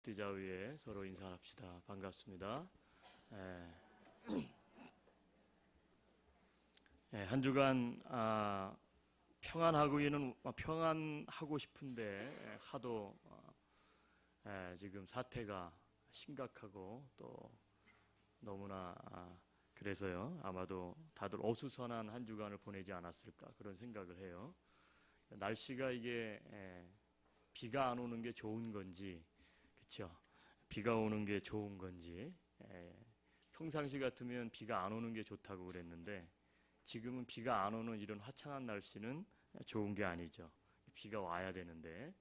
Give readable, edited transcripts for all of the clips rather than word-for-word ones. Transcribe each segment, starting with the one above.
의자 위에 서로 인사합시다. 반갑습니다. 예, 한 주간 평안하고 싶은데 하도 지금 사태가 심각하고 또 너무나 그래서요. 아마도 다들 어수선한 한 주간을 보내지 않았을까 그런 생각을 해요. 날씨가 이게 비가 안 오는 게 좋은 건지, 그렇죠? 비가 오는 게 좋은 건지, 평상시 같으면 비가 안 오는 게 좋다고 그랬는데 지금은 비가 안 오는 이런 화창한 날씨는 좋은 게 아니죠. 비가 와야 되는데,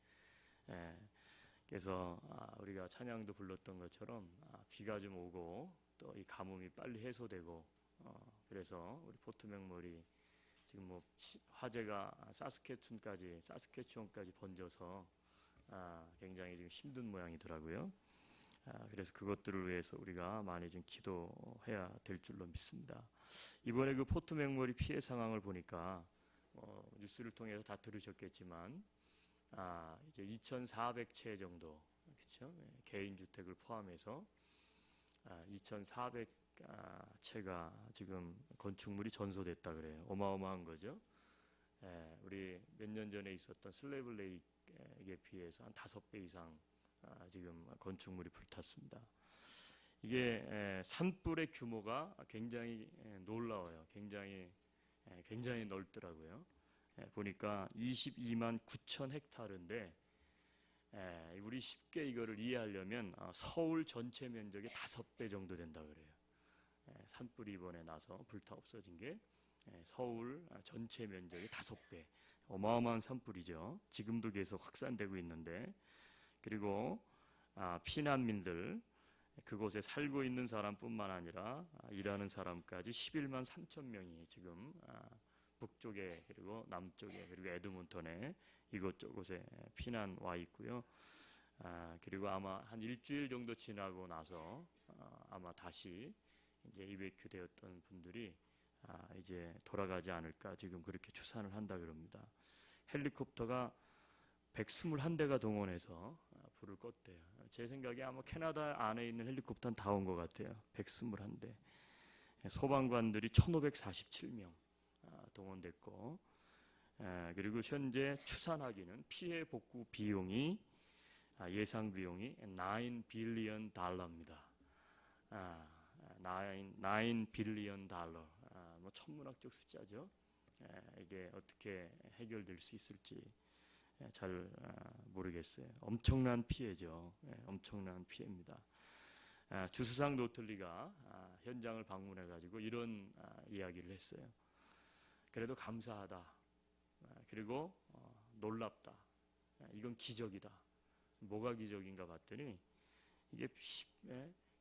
그래서 우리가 찬양도 불렀던 것처럼 비가 좀 오고 또 이 가뭄이 빨리 해소되고, 그래서 우리 포트맥몰이 지금 뭐 화재가 사스케추원까지 번져서 굉장히 지금 힘든 모양이더라고요. 그래서 그것들을 위해서 우리가 많이 좀 기도해야 될 줄로 믿습니다. 이번에 그 포트 맥머리 피해 상황을 보니까 뉴스를 통해서 다 들으셨겠지만 이제 2,400채 정도, 그렇죠? 개인 주택을 포함해서 2,400채가 지금 건축물이 전소됐다 그래요. 어마어마한 거죠. 우리 몇 년 전에 있었던 슬레이브 레이크에 비해서 한 5배 이상 지금 건축물이 불탔습니다. 이게 산불의 규모가 굉장히 놀라워요. 굉장히 넓더라고요. 보니까 22만 9천 헥타르인데 우리 쉽게 이거를 이해하려면 서울 전체 면적의 5배 정도 된다 그래요. 산불이 이번에 나서 불타 없어진 게 서울 전체 면적의 5배. 어마어마한 산불이죠. 지금도 계속 확산되고 있는데, 그리고 피난민들, 그곳에 살고 있는 사람뿐만 아니라 일하는 사람까지 11만 3천 명이 지금 북쪽에 그리고 남쪽에 그리고 에드몬턴에 이곳저곳에 피난 와 있고요. 그리고 아마 한 일주일 정도 지나고 나서 아마 다시 이제 이베큐 되었던 분들이 이제 돌아가지 않을까 지금 그렇게 추산을 한다 그럽니다. 헬리콥터가 121대가 동원해서 불을 껐대요. 제 생각에 아마 캐나다 안에 있는 헬리콥터는 다 온 것 같아요. 121대. 소방관들이 1,547명 동원됐고, 그리고 현재 추산하기는 피해 복구 비용이 예상 비용이 9 빌리언 달러입니다. 9 빌리언 달러. 뭐 천문학적 숫자죠. 이게 어떻게 해결될 수 있을지 잘 모르겠어요. 엄청난 피해죠. 엄청난 피해입니다. 주수상 노틀리가 현장을 방문해가지고 이런 이야기를 했어요. 그래도 감사하다. 그리고 놀랍다. 이건 기적이다. 뭐가 기적인가 봤더니 이게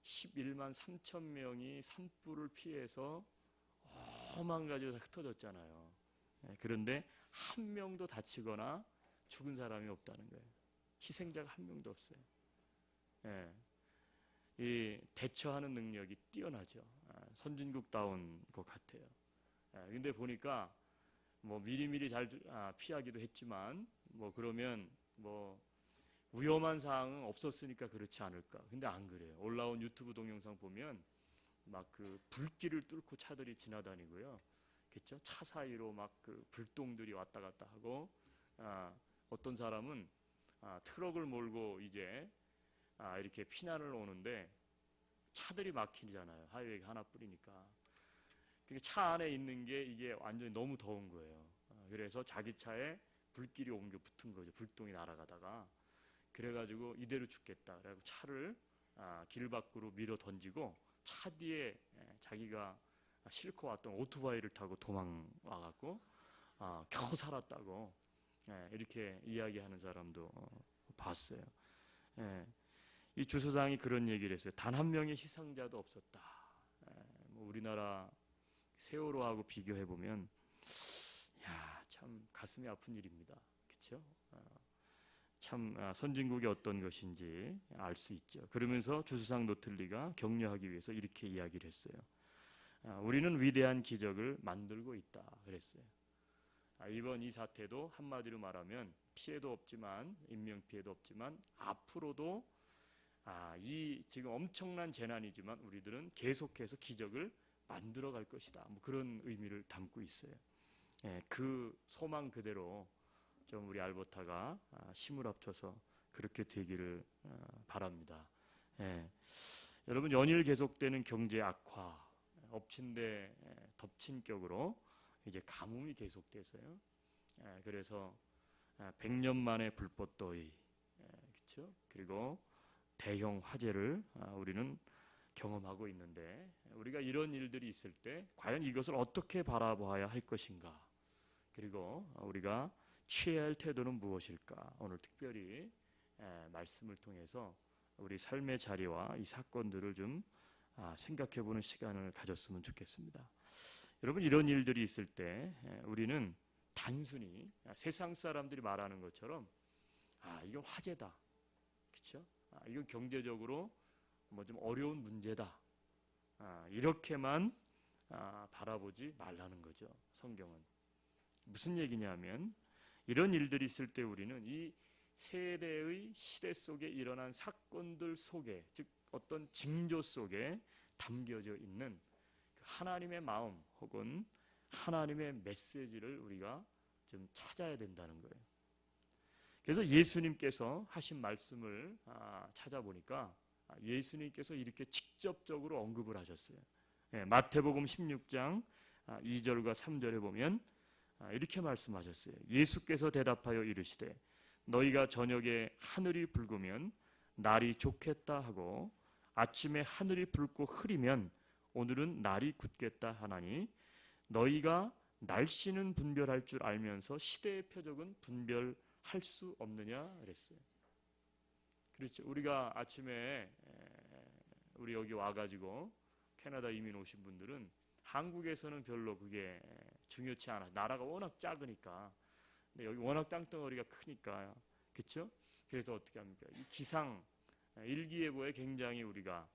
11만 3천 명이 산불을 피해서 험한 가지로 다 흩어졌잖아요. 그런데 한 명도 다치거나 죽은 사람이 없다는 거예요. 희생자가 한 명도 없어요. 이 대처하는 능력이 뛰어나죠. 선진국다운 것 같아요. 근데 보니까 뭐 미리미리 잘 피하기도 했지만 뭐 그러면 뭐 위험한 사항은 없었으니까 그렇지 않을까. 근데 안 그래요. 올라온 유튜브 동영상 보면 막 그 불길을 뚫고 차들이 지나다니고요. 그렇죠? 차 사이로 막 그 불똥들이 왔다 갔다 하고 어떤 사람은 트럭을 몰고 이제 이렇게 피난을 오는데 차들이 막히잖아요. 하이웨이가 하나뿐이니까. 차 안에 있는 게 이게 완전히 너무 더운 거예요. 그래서 자기 차에 불길이 옮겨 붙은 거죠. 불똥이 날아가다가. 그래가지고 이대로 죽겠다. 그래가지고 차를 길 밖으로 밀어 던지고 차 뒤에 자기가 싣고 왔던 오토바이를 타고 도망 와갖고 겨우 살았다고 이렇게 이야기하는 사람도 봤어요. 이 주소장이 그런 얘기를 했어요. 단 한 명의 희생자도 없었다. 뭐 우리나라 세월호하고 비교해 보면 참 가슴이 아픈 일입니다. 그렇죠? 참 선진국이 어떤 것인지 알 수 있죠. 그러면서 주수상 노틀리가 격려하기 위해서 이렇게 이야기를 했어요. 우리는 위대한 기적을 만들고 있다 그랬어요. 이번 이 사태도 한마디로 말하면 피해도 없지만 인명피해도 없지만 앞으로도 이 지금 엄청난 재난이지만 우리들은 계속해서 기적을 만들어 갈 것이다. 뭐 그런 의미를 담고 있어요. 그 소망 그대로 좀 우리 알버타가 힘을 합쳐서 그렇게 되기를 바랍니다. 여러분, 연일 계속되는 경제 악화, 엎친 데 덮친 격으로 이제 가뭄이 계속돼서요. 그래서 100년 만에 불꽃더위, 그렇죠? 그리고 대형 화재를 우리는 경험하고 있는데, 우리가 이런 일들이 있을 때 과연 이것을 어떻게 바라봐야 할 것인가, 그리고 우리가 취해야 할 태도는 무엇일까, 오늘 특별히 말씀을 통해서 우리 삶의 자리와 이 사건들을 좀 생각해보는 시간을 가졌으면 좋겠습니다. 여러분, 이런 일들이 있을 때 우리는 단순히 세상 사람들이 말하는 것처럼 이건 화재다, 그렇죠? 이건 경제적으로 뭐 좀 어려운 문제다, 이렇게만 바라보지 말라는 거죠. 성경은 무슨 얘기냐면, 이런 일들이 있을 때 우리는 이 세대의 시대 속에 일어난 사건들 속에, 즉 어떤 징조 속에 담겨져 있는 하나님의 마음 혹은 하나님의 메시지를 우리가 좀 찾아야 된다는 거예요. 그래서 예수님께서 하신 말씀을 찾아보니까 예수님께서 이렇게 직접적으로 언급을 하셨어요. 마태복음 16장 2절과 3절에 보면 이렇게 말씀하셨어요. 예수께서 대답하여 이르시되 너희가 저녁에 하늘이 붉으면 날이 좋겠다 하고 아침에 하늘이 붉고 흐리면 오늘은 날이 굳겠다 하나니 너희가 날씨는 분별할 줄 알면서 시대의 표적은 분별할 수 없느냐 그랬어요. 그렇죠. 우리가 아침에 우리 여기 와가지고 캐나다 이민 오신 분들은 한국에서는 별로 그게 중요치 않아. 나라가 워낙 작으니까. 근데 여기 워낙 땅덩어리가 크니까, 그렇죠? 그래서 어떻게 합니까? 이 기상 일기예보에 굉장히 우리가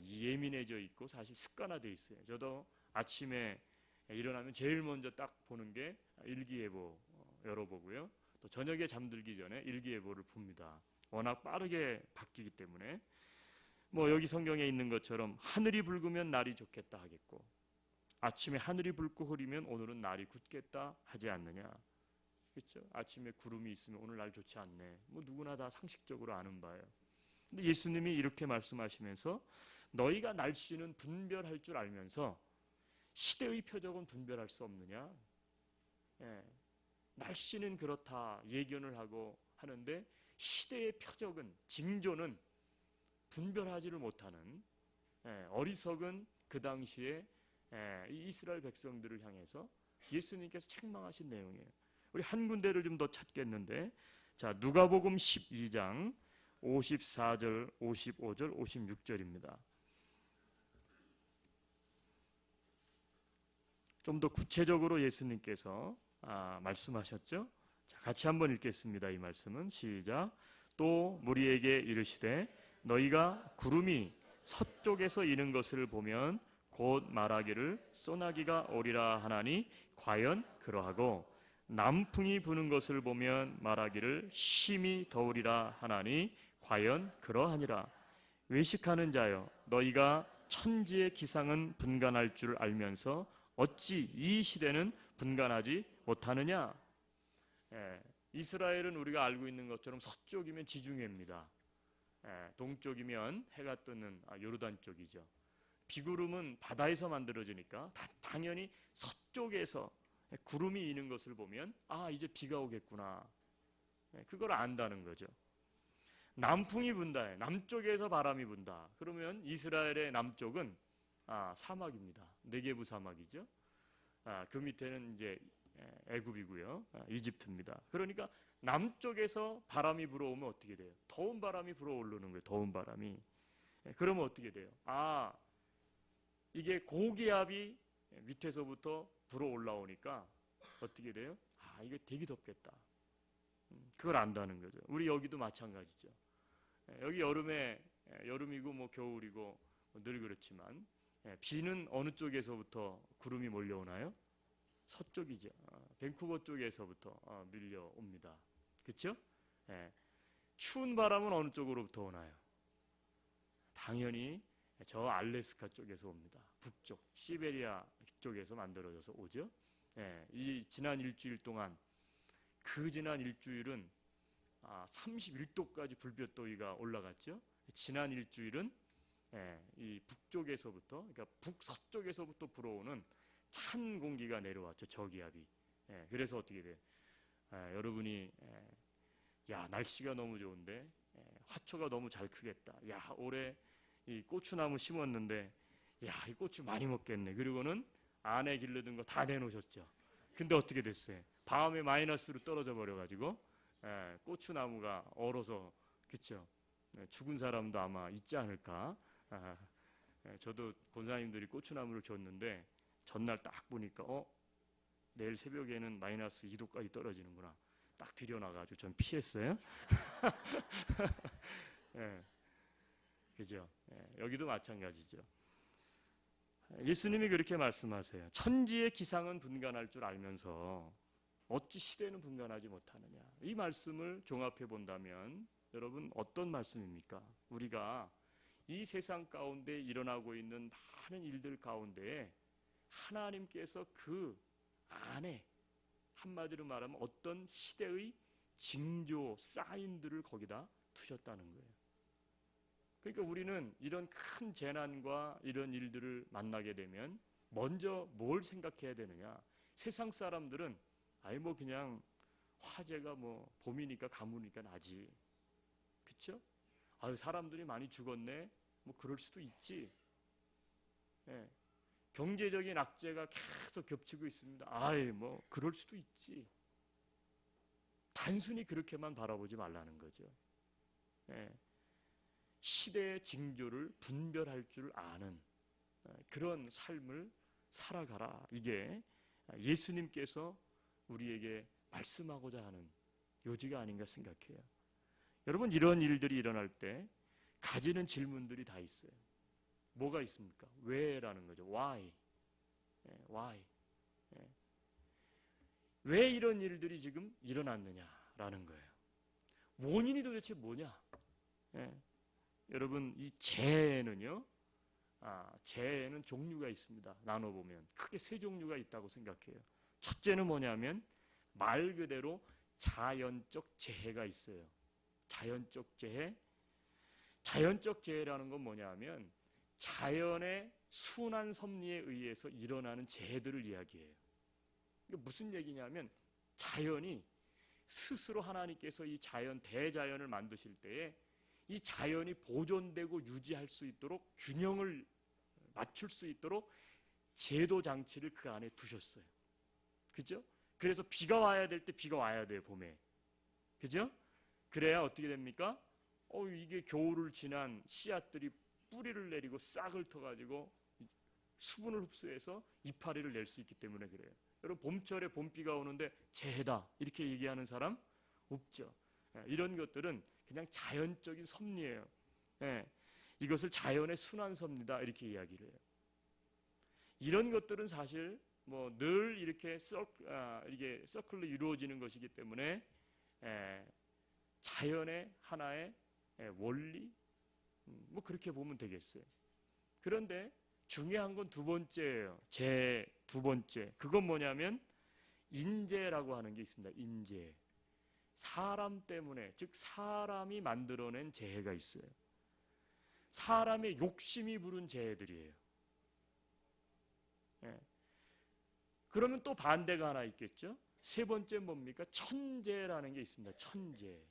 예민해져 있고 사실 습관화돼 있어요. 저도 아침에 일어나면 제일 먼저 딱 보는 게 일기예보 열어보고요. 또 저녁에 잠들기 전에 일기예보를 봅니다. 워낙 빠르게 바뀌기 때문에. 뭐 여기 성경에 있는 것처럼 하늘이 붉으면 날이 좋겠다 하겠고 아침에 하늘이 붉고 흐리면 오늘은 날이 굳겠다 하지 않느냐. 그렇죠? 아침에 구름이 있으면 오늘 날 좋지 않네. 뭐 누구나 다 상식적으로 아는 바예요. 근데 예수님이 이렇게 말씀하시면서 너희가 날씨는 분별할 줄 알면서 시대의 표적은 분별할 수 없느냐. 날씨는 그렇다 예견을 하고 하는데 시대의 표적은, 징조는 분별하지를 못하는 어리석은 그 당시에 이 이스라엘 백성들을 향해서 예수님께서 책망하신 내용이에요. 우리 한 군데를 좀 더 찾겠는데, 자, 누가복음 12장 54절, 55절, 56절입니다. 좀 더 구체적으로 예수님께서 말씀하셨죠. 자, 같이 한번 읽겠습니다. 이 말씀은 시작. 또 무리에게 이르시되 너희가 구름이 서쪽에서 이는 것을 보면 곧 말하기를 소나기가 오리라 하나니 과연 그러하고 남풍이 부는 것을 보면 말하기를 심히 더우리라 하나니 과연 그러하니라. 외식하는 자여 너희가 천지의 기상은 분간할 줄 알면서 어찌 이 시대는 분간하지 못하느냐. 이스라엘은 우리가 알고 있는 것처럼 서쪽이면 지중해입니다. 동쪽이면 해가 뜨는 요르단 쪽이죠. 비구름은 바다에서 만들어지니까 당연히 서쪽에서 구름이 이는 것을 보면 이제 비가 오겠구나, 그걸 안다는 거죠. 남풍이 분다, 남쪽에서 바람이 분다. 그러면 이스라엘의 남쪽은 사막입니다. 네게부 사막이죠. 그 밑에는 이제 애굽이고요, 이집트입니다. 그러니까 남쪽에서 바람이 불어오면 어떻게 돼요? 더운 바람이 불어오르는 거예요. 더운 바람이. 그러면 어떻게 돼요? 이게 고기압이 밑에서부터 불어올라오니까 어떻게 돼요? 이게 되게 덥겠다. 그걸 안다는 거죠. 우리 여기도 마찬가지죠. 여기 여름이고 뭐 겨울이고 늘 그렇지만 비는 어느 쪽에서부터 구름이 몰려오나요? 서쪽이죠. 밴쿠버 쪽에서부터 밀려옵니다. 그렇죠? 추운 바람은 어느 쪽으로부터 오나요? 당연히 저 알래스카 쪽에서 옵니다. 북쪽 시베리아 쪽에서 만들어져서 오죠. 예, 이 지난 일주일 동안 그 지난 일주일은 31도까지 불볕더위가 올라갔죠. 지난 일주일은 이 북쪽에서부터, 그러니까 북서쪽에서부터 불어오는 찬 공기가 내려왔죠. 저기압이. 그래서 어떻게 돼? 여러분이 야, 날씨가 너무 좋은데 화초가 너무 잘 크겠다. 야, 올해 이 고추나무 심었는데 야, 이 고추 많이 먹겠네. 그리고는 안에 길러둔 거 다 내놓으셨죠. 근데 어떻게 됐어요? 밤에 마이너스로 떨어져 버려가지고 고추나무가 얼어서, 그쵸? 죽은 사람도 아마 있지 않을까? 저도 권사님들이 고추나무를 줬는데 전날 딱 보니까 내일 새벽에는 마이너스 2도까지 떨어지는구나. 딱 들여놔가지고 전 피했어요. 그죠? 여기도 마찬가지죠. 예수님이 그렇게 말씀하세요. 천지의 기상은 분간할 줄 알면서 어찌 시대는 분간하지 못하느냐. 이 말씀을 종합해 본다면 여러분 어떤 말씀입니까? 우리가 이 세상 가운데 일어나고 있는 많은 일들 가운데 하나님께서 그 안에 한마디로 말하면 어떤 시대의 징조, 사인들을 거기다 두셨다는 거예요. 그러니까 우리는 이런 큰 재난과 이런 일들을 만나게 되면 먼저 뭘 생각해야 되느냐? 세상 사람들은 그냥 화재가 봄이니까 가뭄이니까 나지. 그쵸? 사람들이 많이 죽었네. 그럴 수도 있지. 경제적인 악재가 계속 겹치고 있습니다. 그럴 수도 있지. 단순히 그렇게만 바라보지 말라는 거죠. 시대의 징조를 분별할 줄 아는 그런 삶을 살아가라. 이게 예수님께서 우리에게 말씀하고자 하는 요지가 아닌가 생각해요. 여러분, 이런 일들이 일어날 때 가지는 질문들이 다 있어요. 뭐가 있습니까? 왜라는 거죠. Why? Why? 왜 이런 일들이 지금 일어났느냐라는 거예요. 원인이 도대체 뭐냐? 여러분, 이 재해는요, 재해는 종류가 있습니다. 나눠보면 크게 세 종류가 있다고 생각해요. 첫째는 뭐냐면 말 그대로 자연적 재해가 있어요. 자연적 재해. 자연적 재해라는 건 뭐냐면 자연의 순환 섭리에 의해서 일어나는 재해들을 이야기해요. 이게 무슨 얘기냐면 자연이 스스로 하나님께서 이 자연, 대자연을 만드실 때에 이 자연이 보존되고 유지할 수 있도록 균형을 맞출 수 있도록 제도 장치를 그 안에 두셨어요. 그죠? 그래서 비가 와야 될 때 비가 와야 돼요, 봄에. 그죠? 그래야 어떻게 됩니까? 이게 겨울을 지난 씨앗들이 뿌리를 내리고 싹을 터가지고 수분을 흡수해서 이파리를 낼 수 있기 때문에 그래요. 여러분, 봄철에 봄비가 오는데 재해다 이렇게 얘기하는 사람 없죠. 이런 것들은 그냥 자연적인 섭리예요. 이것을 자연의 순환 섭리다 이렇게 이야기를 해요. 이런 것들은 사실 늘 이렇게 서클로 이루어지는 것이기 때문에 자연의 하나의 원리, 그렇게 보면 되겠어요. 그런데 중요한 건 두 번째예요. 두 번째. 그건 뭐냐면 인재라고 하는 게 있습니다. 인재. 사람 때문에, 즉 사람이 만들어낸 재해가 있어요. 사람의 욕심이 부른 재해들이에요. 그러면 또 반대가 하나 있겠죠. 세 번째 뭡니까? 천재라는 게 있습니다. 천재.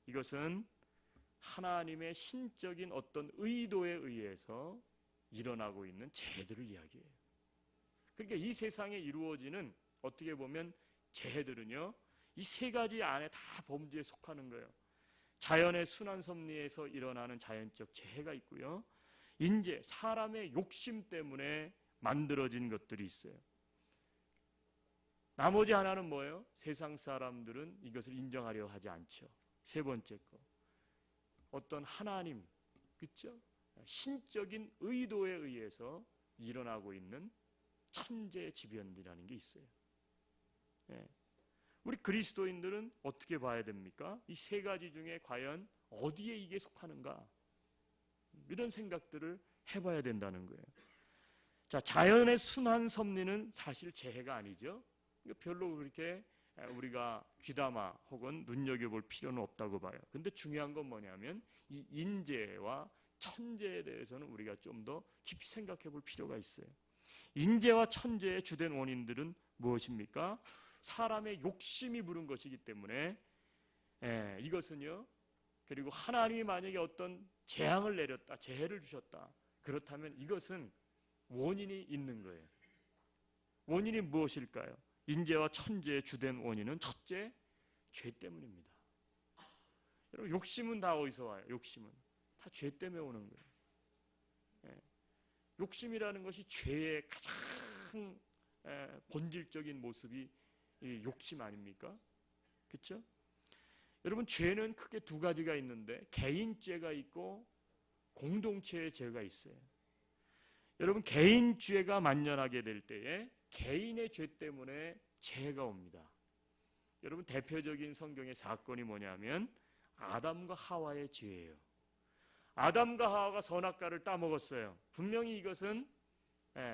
이것은 하나님의 신적인 어떤 의도에 의해서 일어나고 있는 재해들을 이야기해요. 그러니까 이 세상에 이루어지는 어떻게 보면 재해들은요, 이 세 가지 안에 다 범주에 속하는 거예요. 자연의 순환 섭리에서 일어나는 자연적 재해가 있고요. 인재, 사람의 욕심 때문에 만들어진 것들이 있어요. 나머지 하나는 뭐예요? 세상 사람들은 이것을 인정하려 하지 않죠. 세 번째 거. 어떤 하나님, 그렇죠? 신적인 의도에 의해서 일어나고 있는 천재지변이라는 게 있어요. 우리 그리스도인들은 어떻게 봐야 됩니까? 이 세 가지 중에 과연 어디에 이게 속하는가? 이런 생각들을 해봐야 된다는 거예요. 자, 자연의 순환 섭리는 사실 재해가 아니죠. 별로 그렇게 우리가 귀담아 혹은 눈여겨볼 필요는 없다고 봐요. 근데 중요한 건 뭐냐면 이 인재와 천재에 대해서는 우리가 좀 더 깊이 생각해 볼 필요가 있어요. 인재와 천재의 주된 원인들은 무엇입니까? 사람의 욕심이 부른 것이기 때문에 이것은요. 그리고 하나님이 만약에 어떤 재앙을 내렸다, 재해를 주셨다. 그렇다면 이것은 원인이 있는 거예요. 원인이 무엇일까요? 인재와 천재의 주된 원인은 첫째, 죄 때문입니다. 여러분, 욕심은 다 어디서 와요? 욕심은 다 죄 때문에 오는 거예요. 욕심이라는 것이 죄의 가장 본질적인 모습이 이 욕심 아닙니까? 그렇죠? 여러분, 죄는 크게 두 가지가 있는데 개인죄가 있고 공동체의 죄가 있어요. 여러분, 개인죄가 만연하게 될 때에 개인의 죄 때문에 재해가 옵니다. 여러분, 대표적인 성경의 사건이 뭐냐면 아담과 하와의 죄예요. 아담과 하와가 선악과를 따먹었어요. 분명히 이것은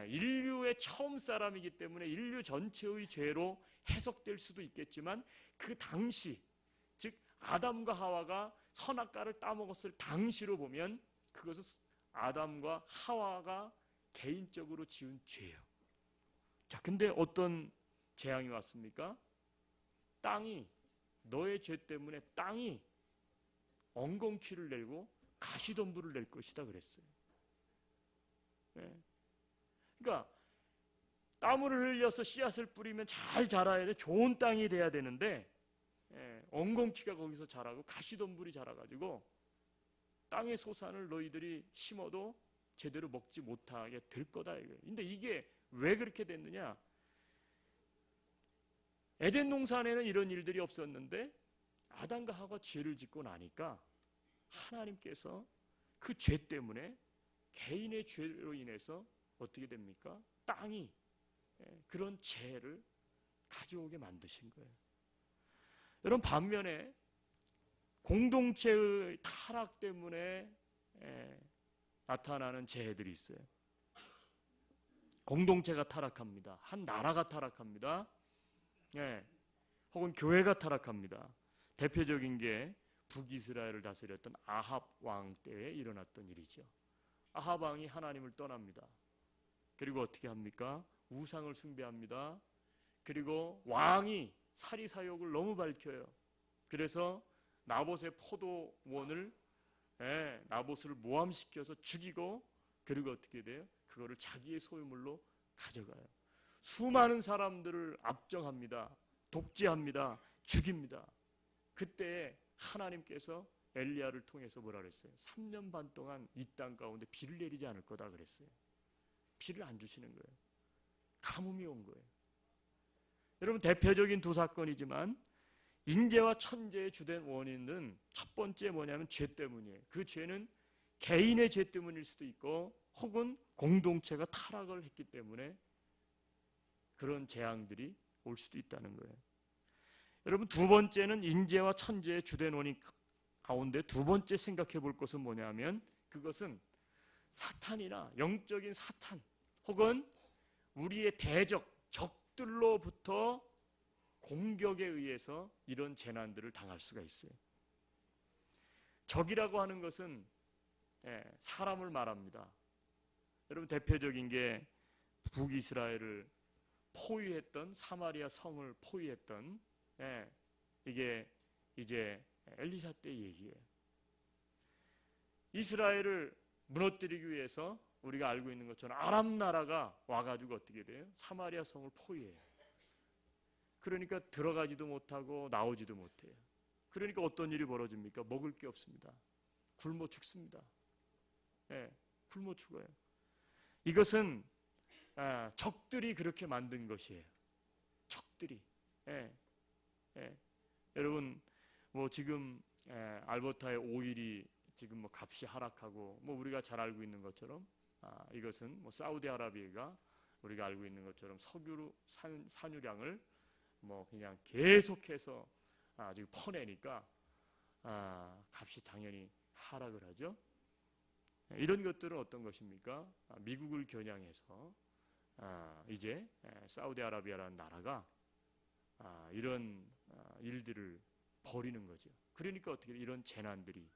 인류의 처음 사람이기 때문에 인류 전체의 죄로 해석될 수도 있겠지만 그 당시, 즉 아담과 하와가 선악과를 따먹었을 당시로 보면 그것은 아담과 하와가 개인적으로 지은 죄예요. 자, 근데 어떤 재앙이 왔습니까? 땅이, 너의 죄 때문에 땅이 엉겅퀴를 내고 가시덤불을 낼 것이다 그랬어요. 그러니까 땀을 흘려서 씨앗을 뿌리면 잘 자라야 돼. 좋은 땅이 돼야 되는데 엉겅퀴가 거기서 자라고 가시덤불이 자라가지고 땅의 소산을 너희들이 심어도 제대로 먹지 못하게 될 거다 이거예요. 근데 이게 왜 그렇게 됐느냐? 에덴 동산에는 이런 일들이 없었는데 아담과 하와가 죄를 짓고 나니까 하나님께서 그 죄 때문에 개인의 죄로 인해서 어떻게 됩니까? 땅이 그런 재해를 가져오게 만드신 거예요. 여러분, 반면에 공동체의 타락 때문에 나타나는 재해들이 있어요. 공동체가 타락합니다. 한 나라가 타락합니다. 혹은 교회가 타락합니다. 대표적인 게 북이스라엘을 다스렸던 아합 왕 때에 일어났던 일이죠. 아합 왕이 하나님을 떠납니다. 그리고 어떻게 합니까? 우상을 숭배합니다. 그리고 왕이 사리사욕을 너무 밝혀요. 그래서 나봇의 포도원을 나봇을 모함시켜서 죽이고, 그리고 어떻게 돼요? 그거를 자기의 소유물로 가져가요. 수많은 사람들을 압정합니다. 독재합니다. 죽입니다. 그때 하나님께서 엘리야를 통해서 뭐라 그랬어요? 3년 반 동안 이 땅 가운데 비를 내리지 않을 거다 그랬어요. 비를 안 주시는 거예요. 가뭄이 온 거예요. 여러분, 대표적인 두 사건이지만 인재와 천재의 주된 원인은 첫 번째 뭐냐면 죄 때문이에요. 그 죄는 개인의 죄 때문일 수도 있고 혹은 공동체가 타락을 했기 때문에 그런 재앙들이 올 수도 있다는 거예요. 여러분, 두 번째는 인재와 천재의 주된 원인 가운데 두 번째 생각해 볼 것은 뭐냐면 그것은 사탄이나 영적인 사탄 혹은 우리의 적들로부터 공격에 의해서 이런 재난들을 당할 수가 있어요. 적이라고 하는 것은 사람을 말합니다. 여러분, 대표적인 게 북이스라엘을 포위했던 사마리아 성을 포위했던 이게 이제 엘리사 때 얘기예요. 이스라엘을 무너뜨리기 위해서 우리가 알고 있는 것처럼 아람 나라가 와가지고 어떻게 돼요? 사마리아 성을 포위해요. 그러니까 들어가지도 못하고 나오지도 못해요. 그러니까 어떤 일이 벌어집니까? 먹을 게 없습니다. 굶어 죽습니다. 굶어 죽어요. 이것은 적들이 그렇게 만든 것이에요. 적들이. 여러분, 뭐 지금 알버타의 오일이 지금 뭐 값이 하락하고 뭐 우리가 잘 알고 있는 것처럼 이것은 뭐 사우디아라비아가 우리가 알고 있는 것처럼 석유 산유량을 뭐 그냥 계속해서 지금 퍼내니까 값이 당연히 하락을 하죠. 이런 것들은 어떤 것입니까? 미국을 겨냥해서 이제 사우디아라비아라는 나라가 이런 일들을 벌이는 거죠. 그러니까 어떻게 이런 재난들이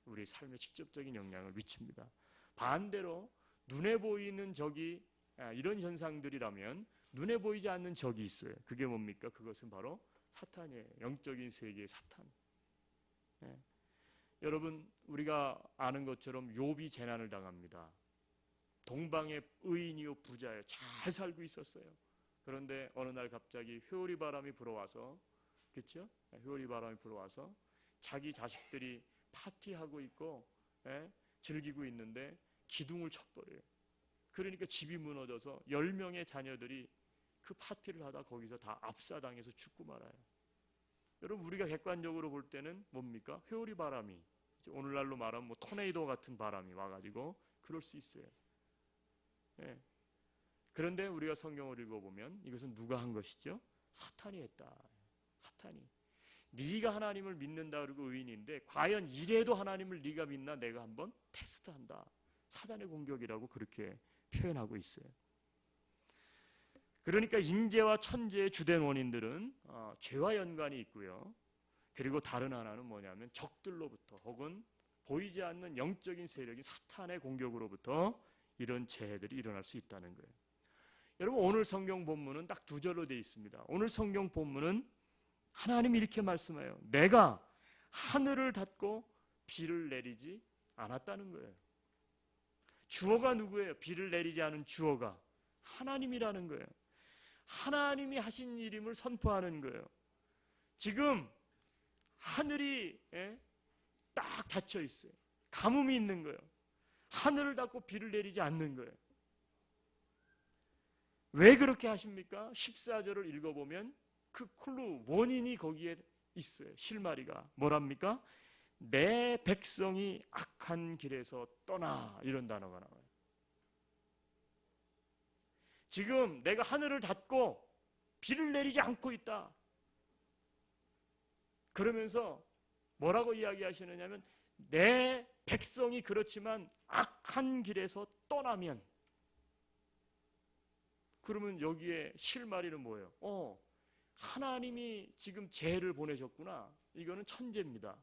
우리 삶에 직접적인 영향을 미칩니다. 반대로 눈에 보이는 적이 이런 현상들이라면 눈에 보이지 않는 적이 있어요. 그게 뭡니까? 그것은 바로 사탄이에요. 영적인 세계의 사탄. 여러분, 우리가 아는 것처럼 욥이 재난을 당합니다. 동방의 의인이요 부자예요. 잘 살고 있었어요. 그런데 어느 날 갑자기 회오리 바람이 불어와서, 그렇죠? 회오리 바람이 불어와서 자기 자식들이 파티하고 있고 즐기고 있는데 기둥을 쳐버려요. 그러니까 집이 무너져서 10명의 자녀들이 그 파티를 하다 거기서 다 압사당해서 죽고 말아요. 여러분, 우리가 객관적으로 볼 때는 뭡니까? 회오리 바람이, 오늘날로 말하면 뭐 토네이도 같은 바람이 와가지고 그럴 수 있어요. 그런데 우리가 성경을 읽어보면 이것은 누가 한 것이죠? 사탄이 했다. 사탄이. 네가 하나님을 믿는다 그러고 의인인데 과연 이래도 하나님을 네가 믿나 내가 한번 테스트한다. 사단의 공격이라고 그렇게 표현하고 있어요. 그러니까 인재와 천재의 주된 원인들은 죄와 연관이 있고요. 그리고 다른 하나는 뭐냐면 적들로부터 혹은 보이지 않는 영적인 세력인 사탄의 공격으로부터 이런 재해들이 일어날 수 있다는 거예요. 여러분, 오늘 성경 본문은 딱 2절로 되어 있습니다. 오늘 성경 본문은 하나님이 이렇게 말씀해요. 내가 하늘을 닫고 비를 내리지 않았다는 거예요. 주어가 누구예요? 비를 내리지 않은 주어가 하나님이라는 거예요. 하나님이 하신 일임을 선포하는 거예요. 지금 하늘이 딱 닫혀 있어요. 가뭄이 있는 거예요. 하늘을 닫고 비를 내리지 않는 거예요. 왜 그렇게 하십니까? 14절을 읽어보면 그 클루, 원인이 거기에 있어요. 실마리가 뭐랍니까? 내 백성이 악한 길에서 떠나, 이런 단어가 나와요. 지금 내가 하늘을 닫고 비를 내리지 않고 있다. 그러면서 뭐라고 이야기하시느냐면 내 백성이 그렇지만 악한 길에서 떠나면, 그러면 여기에 실마리는 뭐예요? 하나님이 지금 재해를 보내셨구나. 이거는 천재입니다.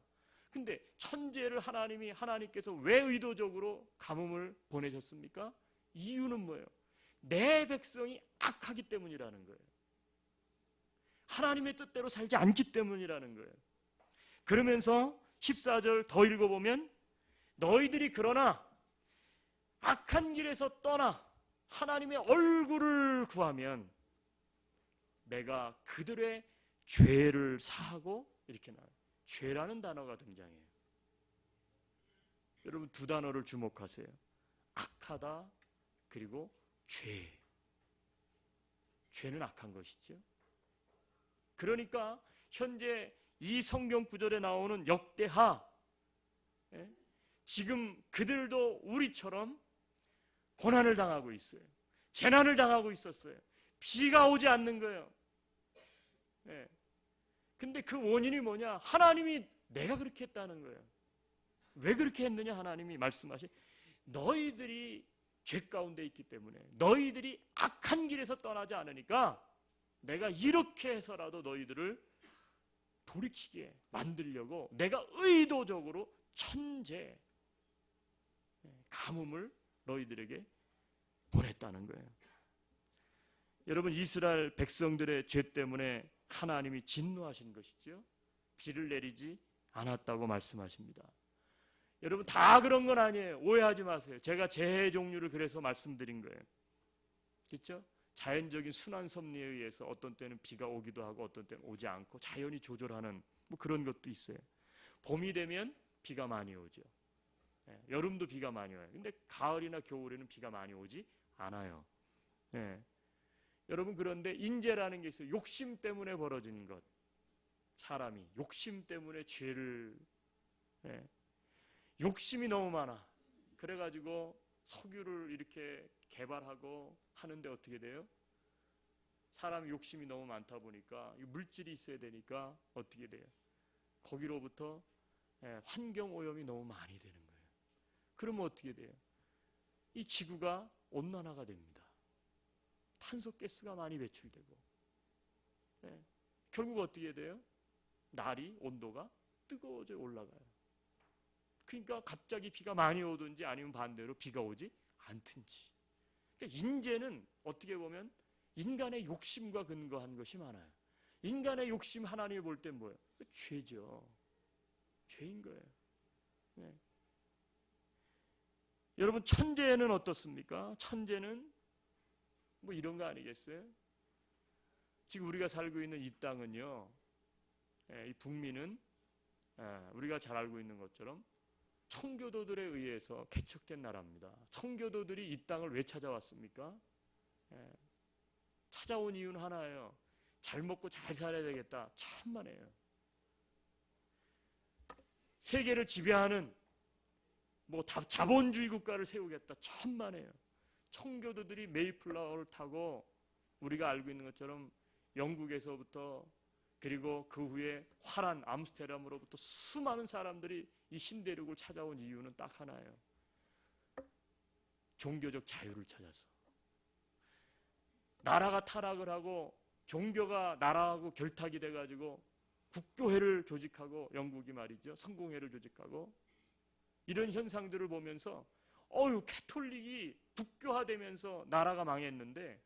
근데 천재를 하나님께서 왜 의도적으로 가뭄을 보내셨습니까? 이유는 뭐예요? 내 백성이 악하기 때문이라는 거예요. 하나님의 뜻대로 살지 않기 때문이라는 거예요. 그러면서 14절 더 읽어보면 너희들이 그러나 악한 길에서 떠나 하나님의 얼굴을 구하면 내가 그들의 죄를 사하고, 이렇게 나와요. 죄라는 단어가 등장해요. 여러분, 2 단어를 주목하세요. 악하다, 그리고 죄. 죄는 악한 것이죠. 그러니까 현재 이 성경 구절에 나오는 역대하, 지금 그들도 우리처럼 고난을 당하고 있어요. 재난을 당하고 있었어요. 비가 오지 않는 거예요. 근데 그 원인이 뭐냐? 하나님이 내가 그렇게 했다는 거예요. 왜 그렇게 했느냐? 하나님이 말씀하신 너희들이 죄 가운데 있기 때문에, 너희들이 악한 길에서 떠나지 않으니까 내가 이렇게 해서라도 너희들을 돌이키게 만들려고 내가 의도적으로 천재, 가뭄을 너희들에게 보냈다는 거예요. 여러분, 이스라엘 백성들의 죄 때문에 하나님이 진노하신 것이죠. 비를 내리지 않았다고 말씀하십니다. 여러분, 다 그런 건 아니에요. 오해하지 마세요. 제가 재해 종류를 그래서 말씀드린 거예요. 그렇죠? 자연적인 순환 섭리에 의해서 어떤 때는 비가 오기도 하고 어떤 때는 오지 않고 자연이 조절하는 뭐 그런 것도 있어요. 봄이 되면 비가 많이 오죠. 여름도 비가 많이 와요. 근데 가을이나 겨울에는 비가 많이 오지 않아요. 여러분, 그런데 인재라는 게 있어요. 욕심 때문에 벌어진 것. 사람이 욕심 때문에 죄를, 욕심이 너무 많아. 그래가지고 석유를 이렇게 개발하고 하는데 어떻게 돼요? 사람이 욕심이 너무 많다 보니까 물질이 있어야 되니까 어떻게 돼요? 거기로부터 환경 오염이 너무 많이 되는 거예요. 그러면 어떻게 돼요? 이 지구가 온난화가 됩니다. 탄소가스가 많이 배출되고, 예. 결국 어떻게 돼요? 날이 온도가 뜨거워져 올라가요. 그러니까 갑자기 비가 많이 오든지 아니면 반대로 비가 오지 않든지. 그러니까 인재는 어떻게 보면 인간의 욕심과 근거한 것이 많아요. 인간의 욕심 하나님이 볼 땐 뭐예요? 죄죠. 죄인 거예요. 네. 여러분 천재는 어떻습니까? 천재는 뭐 이런 거 아니겠어요? 지금 우리가 살고 있는 이 땅은요, 이 북미는 우리가 잘 알고 있는 것처럼 청교도들에 의해서 개척된 나라입니다. 청교도들이 이 땅을 왜 찾아왔습니까? 찾아온 이유는 하나예요. 잘 먹고 잘 살아야 되겠다. 천만에요. 세계를 지배하는 뭐 자본주의 국가를 세우겠다. 천만에요. 청교도들이 메이플라워를 타고 우리가 알고 있는 것처럼 영국에서부터 그리고 그 후에 화란 암스테르담으로부터 수많은 사람들이 이 신대륙을 찾아온 이유는 딱 하나예요. 종교적 자유를 찾아서. 나라가 타락을 하고 종교가 나라하고 결탁이 돼가지고 국교회를 조직하고 영국이 말이죠. 성공회를 조직하고 이런 현상들을 보면서 캐톨릭이 국교화되면서 나라가 망했는데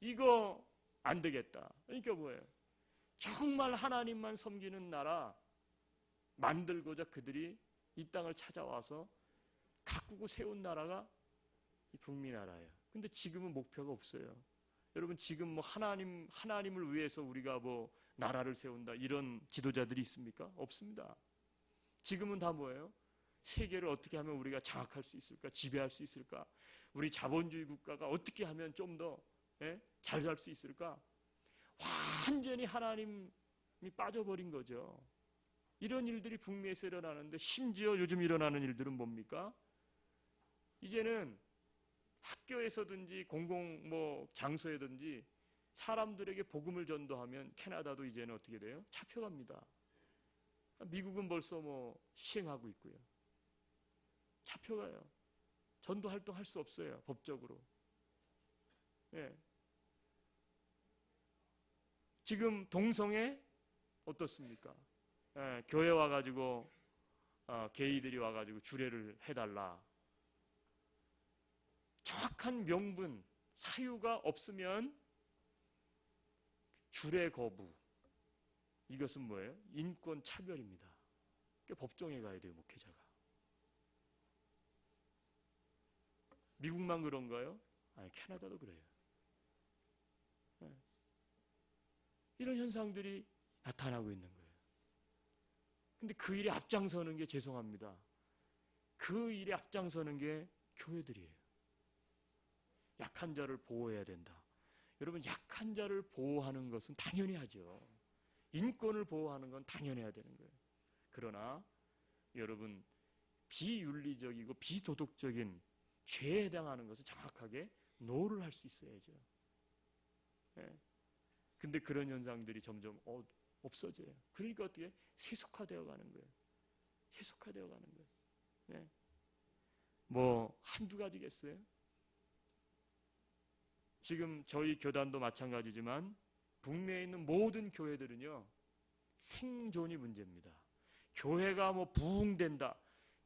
이거 안 되겠다. 그러니까 뭐예요? 정말 하나님만 섬기는 나라 만들고자 그들이 이 땅을 찾아와서 가꾸고 세운 나라가 이 북미 나라예요. 근데 지금은 목표가 없어요. 여러분 지금 뭐 하나님을 위해서 우리가 뭐 나라를 세운다 이런 지도자들이 있습니까? 없습니다. 지금은 다 뭐예요? 세계를 어떻게 하면 우리가 장악할 수 있을까? 지배할 수 있을까? 우리 자본주의 국가가 어떻게 하면 좀 더 잘 살 수 있을까? 완전히 하나님이 빠져버린 거죠. 이런 일들이 북미에서 일어나는데 심지어 요즘 일어나는 일들은 뭡니까? 이제는 학교에서든지 공공 장소에든지 사람들에게 복음을 전도하면 캐나다도 이제는 어떻게 돼요? 잡혀갑니다. 미국은 벌써 시행하고 있고요. 잡혀가요. 전도 활동할 수 없어요. 법적으로. 예. 지금 동성애 어떻습니까? 교회 와가지고 게이들이 와가지고 주례를 해달라. 정확한 명분, 사유가 없으면 주례 거부. 이것은 뭐예요? 인권 차별입니다. 그러니까 법정에 가야 돼요, 목회자가. 미국만 그런가요? 아니, 캐나다도 그래요. 이런 현상들이 나타나고 있는 거예요. 근데 그 일에 앞장서는 게 죄송합니다. 그 일에 앞장서는 게 교회들이에요. 약한 자를 보호해야 된다. 여러분 약한 자를 보호하는 것은 당연히 하죠. 인권을 보호하는 건 당연히 해야 되는 거예요. 그러나 여러분 비윤리적이고 비도덕적인 죄에 해당하는 것은 정확하게 노를 할 수 있어야죠. 근데 그런 현상들이 점점 없어져요. 그러니까 어떻게 세속화되어 가는 거예요. 세속화되어 가는 거예요. 뭐 한두 가지겠어요? 지금 저희 교단도 마찬가지지만 북미에 있는 모든 교회들은요 생존이 문제입니다. 교회가 부흥된다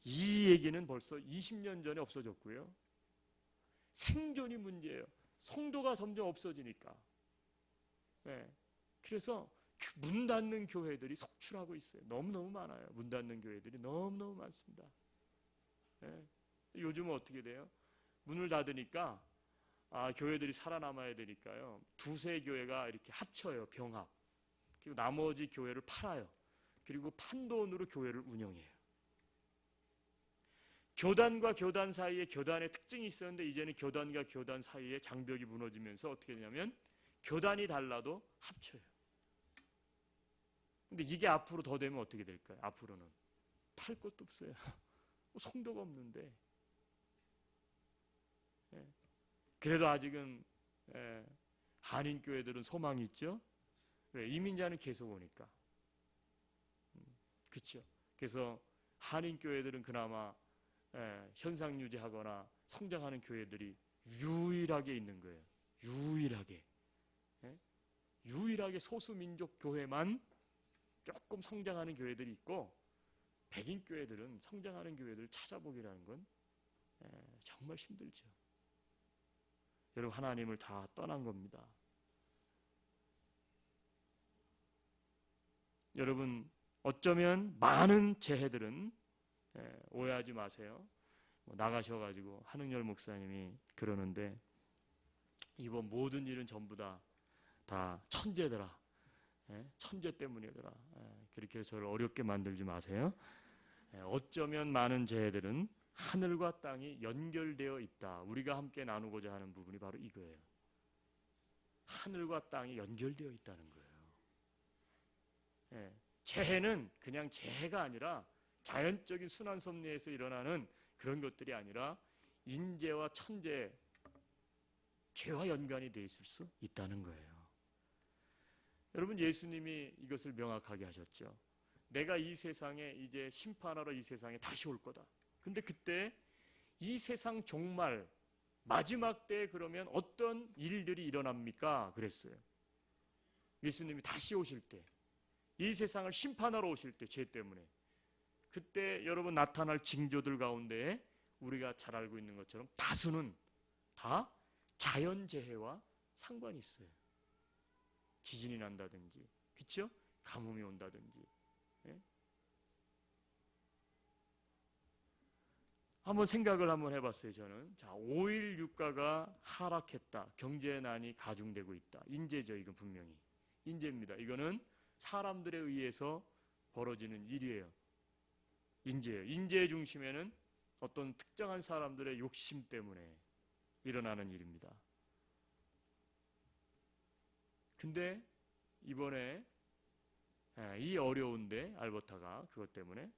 이 얘기는 벌써 20년 전에 없어졌고요. 생존이 문제예요. 성도가 점점 없어지니까. 그래서 문 닫는 교회들이 속출하고 있어요. 너무너무 많아요. 문 닫는 교회들이 너무너무 많습니다. 요즘은 어떻게 돼요? 문을 닫으니까 교회들이 살아남아야 되니까요. 두세 교회가 이렇게 합쳐요. 병합. 그리고 나머지 교회를 팔아요. 그리고 판 돈으로 교회를 운영해요. 교단과 교단 사이에 교단의 특징이 있었는데 이제는 교단과 교단 사이에 장벽이 무너지면서 어떻게 되냐면 교단이 달라도 합쳐요. 근데 이게 앞으로 더 되면 어떻게 될까요? 앞으로는 팔 것도 없어요. 성도가 없는데. 그래도 아직은 한인교회들은 소망이 있죠. 왜? 이민자는 계속 오니까. 그렇죠. 그래서 한인교회들은 그나마 현상 유지하거나 성장하는 교회들이 유일하게 있는 거예요. 유일하게 소수민족 교회만 조금 성장하는 교회들이 있고, 백인 교회들은, 성장하는 교회들 찾아보기라는 건 정말 힘들죠. 여러분, 하나님을 다 떠난 겁니다. 여러분, 어쩌면 많은 재해들은, 오해하지 마세요. 나가셔가지고 한흥열 목사님이 그러는데, 이번 모든 일은 전부 다 천재더라. 천재 때문이더라. 그렇게 저를 어렵게 만들지 마세요. 어쩌면 많은 재해들은 하늘과 땅이 연결되어 있다. 우리가 함께 나누고자 하는 부분이 바로 이거예요. 하늘과 땅이 연결되어 있다는 거예요. 재해는 그냥 재해가 아니라 자연적인 순환 섭리에서 일어나는 그런 것들이 아니라 인재와 천재, 죄와 연관이 되어 있을 수 있다는 거예요. 여러분, 예수님이 이것을 명확하게 하셨죠. 내가 이 세상에 이제 심판하러 이 세상에 다시 올 거다. 근데 그때 이 세상 종말, 마지막 때에 그러면 어떤 일들이 일어납니까? 그랬어요. 예수님이 다시 오실 때, 이 세상을 심판하러 오실 때, 죄 때문에, 그때 여러분 나타날 징조들 가운데 우리가 잘 알고 있는 것처럼 다수는 다 자연재해와 상관이 있어요. 지진이 난다든지, 그렇죠? 가뭄이 온다든지. 한번 생각을 해봤어요. 저는 5일 유가가 하락했다. 경제난이 가중되고 있다. 인재죠. 이건 분명히 인재입니다. 이거는 사람들에 의해서 벌어지는 일이에요. 인재예요. 인재의 중심에는 어떤 특정한 사람들의 욕심 때문에 일어나는 일입니다. 근데 이번에 이 어려운데 알버타가 그것 때문에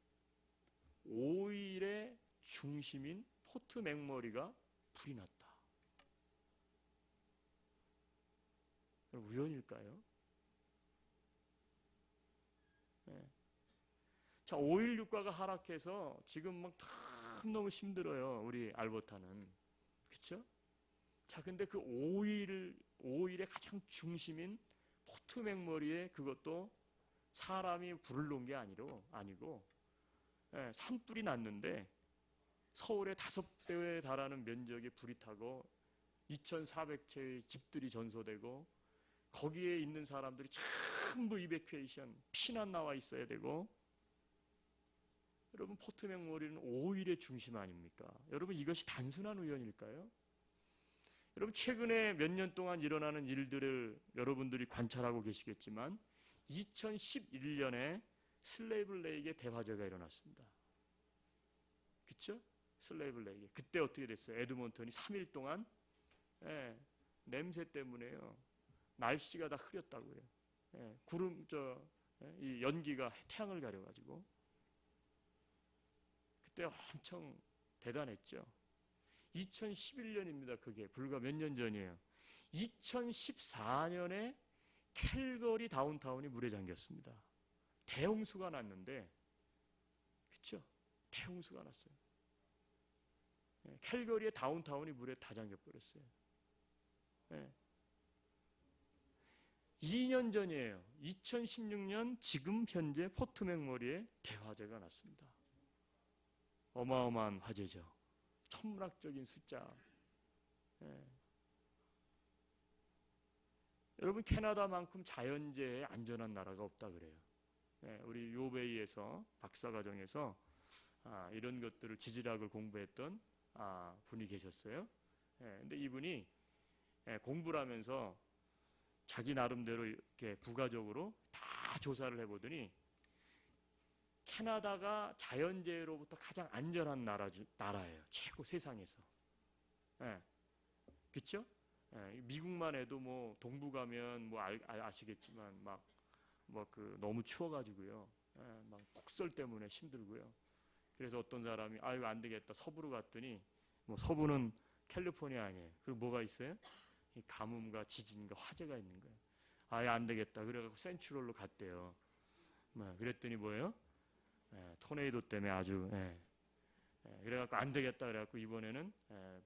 오일의 중심인 포트 맥머리가 불이 났다. 우연일까요? 자, 오일 유가가 하락해서 지금 막 너무 힘들어요. 우리 알버타는. 그렇죠? 자, 근데 그 오일의 가장 중심인 포트 맥머리에 그것도 사람이 불을 놓은 게 아니고 산불이 났는데 서울의 5배에 달하는 면적에 불이 타고 2,400채의 집들이 전소되고 거기에 있는 사람들이 전부 이베큐에이션, 피난 나와 있어야 되고. 여러분, 포트 맥머리는 오일의 중심 아닙니까? 여러분, 이것이 단순한 우연일까요? 여러분, 최근에 몇 년 동안 일어나는 일들을 여러분들이 관찰하고 계시겠지만 2011년에 슬레이브 레이크의 대화재가 일어났습니다. 그렇죠? 슬레이브 레이크. 그때 어떻게 됐어요? 에드먼턴이 3일 동안 냄새 때문에요. 날씨가 다 흐렸다고요. 이 연기가 태양을 가려가지고. 그때 엄청 대단했죠. 2011년입니다. 그게 불과 몇 년 전이에요. 2014년에 캘거리 다운타운이 물에 잠겼습니다. 대홍수가 났는데, 그렇죠? 대홍수가 났어요. 캘거리의 다운타운이 물에 다 잠겨버렸어요. 2년 전이에요. 2016년 지금 현재 포트 맥머리에 대화재가 났습니다. 어마어마한 화재죠. 천문학적인 숫자. 여러분, 캐나다만큼 자연재해에 안전한 나라가 없다 그래요. 우리 요베이에서 박사과정에서 이런 것들을 지질학을 공부했던 분이 계셨어요. 근데 이분이 공부를 하면서 자기 나름대로 이렇게 부가적으로 다 조사를 해보더니 캐나다가 자연재해로부터 가장 안전한 나라예요. 최고 세상에서. 그렇죠? 미국만 해도 뭐 동부 가면 뭐 아시겠지만 막 너무 추워가지고요. 막 폭설 때문에 힘들고요. 그래서 어떤 사람이 이거 안 되겠다 서부로 갔더니 뭐 서부는 캘리포니아 아니에요. 그리고 뭐가 있어요? 이 가뭄과 지진과 화재가 있는 거예요. 안 되겠다. 그래가지고 센츄럴로 갔대요. 그랬더니 뭐예요? 토네이도 때문에 아주 그래갖고 안 되겠다 그래갖고 이번에는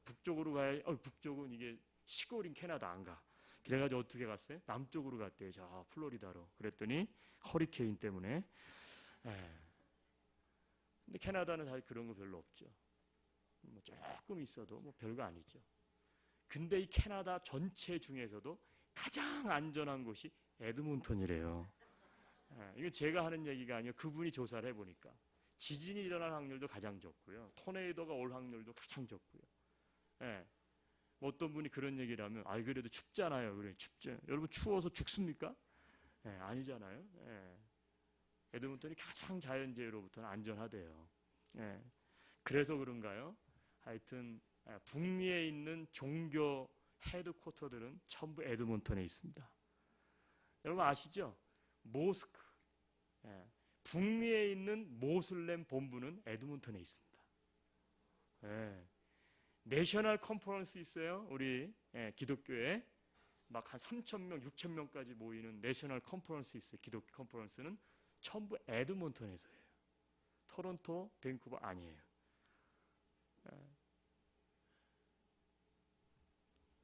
북쪽으로 가야. 북쪽은 이게 시골인 캐나다 안 가. 그래가지고 어떻게 갔어요? 남쪽으로 갔대요. 저 플로리다로. 그랬더니 허리케인 때문에. 근데 캐나다는 사실 그런 거 별로 없죠. 뭐 조금 있어도 뭐 별거 아니죠. 근데 이 캐나다 전체 중에서도 가장 안전한 곳이 에드몬턴이래요. 이거 제가 하는 얘기가 아니에요. 그분이 조사를 해보니까 지진이 일어날 확률도 가장 적고요, 토네이도가 올 확률도 가장 적고요. 뭐 어떤 분이 그런 얘기를 하면 그래도 춥잖아요. 그래, 춥죠. 여러분 추워서 죽습니까? 아니잖아요. 에드몬턴이 가장 자연재해로부터는 안전하대요. 그래서 그런가요? 하여튼 북미에 있는 종교 헤드쿼터들은 전부 에드몬턴에 있습니다. 여러분 아시죠? 모스크, 북미에 있는 모슬렘 본부는 에드몬턴에 있습니다. 내셔널 컨퍼런스 있어요. 우리 기독교에 막 한 3,000명, 6,000명까지 모이는 내셔널 컨퍼런스 있어요. 기독교 컨퍼런스는 전부 에드몬턴에서 해요. 토론토, 밴쿠버 아니에요.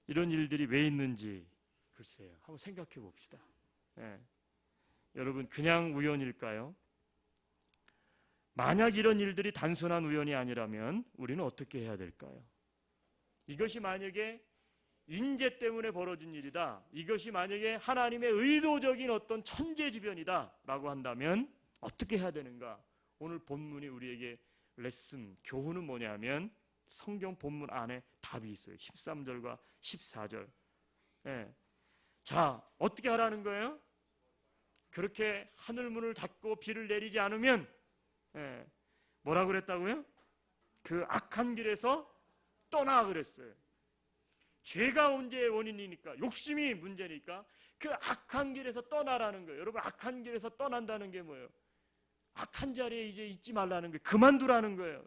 이런 일들이 왜 있는지 글쎄요. 한번 생각해 봅시다. 여러분 그냥 우연일까요? 만약 이런 일들이 단순한 우연이 아니라면 우리는 어떻게 해야 될까요? 이것이 만약에 인재 때문에 벌어진 일이다, 이것이 만약에 하나님의 의도적인 어떤 천재지변이다 라고 한다면 어떻게 해야 되는가? 오늘 본문이 우리에게 레슨, 교훈은 뭐냐면 성경 본문 안에 답이 있어요. 13절과 14절. 자, 어떻게 하라는 거예요? 그렇게 하늘문을 닫고 비를 내리지 않으면 뭐라고 그랬다고요? 그 악한 길에서 떠나 그랬어요. 죄가 문제의 원인이니까, 욕심이 문제니까 그 악한 길에서 떠나라는 거예요. 여러분 악한 길에서 떠난다는 게 뭐예요? 악한 자리에 이제 있지 말라는 거예요. 그만두라는 거예요.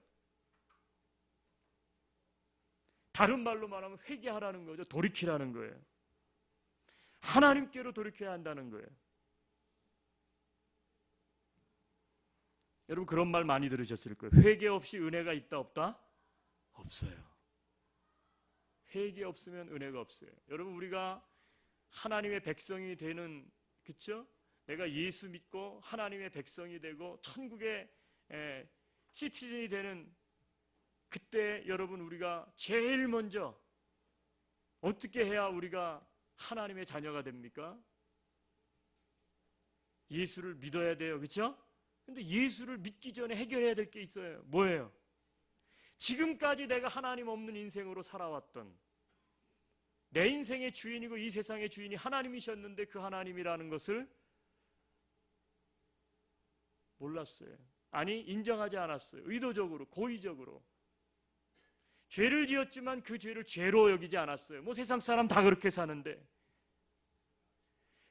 다른 말로 말하면 회개하라는 거죠. 돌이키라는 거예요. 하나님께로 돌이켜야 한다는 거예요. 여러분 그런 말 많이 들으셨을 거예요. 회개 없이 은혜가 있다 없다? 없어요. 회개 없으면 은혜가 없어요. 여러분 우리가 하나님의 백성이 되는, 그렇죠? 내가 예수 믿고 하나님의 백성이 되고 천국의 시티즌이 되는 그때 여러분 우리가 제일 먼저 어떻게 해야 우리가 하나님의 자녀가 됩니까? 예수를 믿어야 돼요. 그렇죠? 근데 예수를 믿기 전에 해결해야 될 게 있어요. 뭐예요? 지금까지 내가 하나님 없는 인생으로 살아왔던, 내 인생의 주인이고 이 세상의 주인이 하나님이셨는데 그 하나님이라는 것을 몰랐어요. 아니 인정하지 않았어요. 의도적으로, 고의적으로 죄를 지었지만 그 죄를 죄로 여기지 않았어요. 뭐 세상 사람 다 그렇게 사는데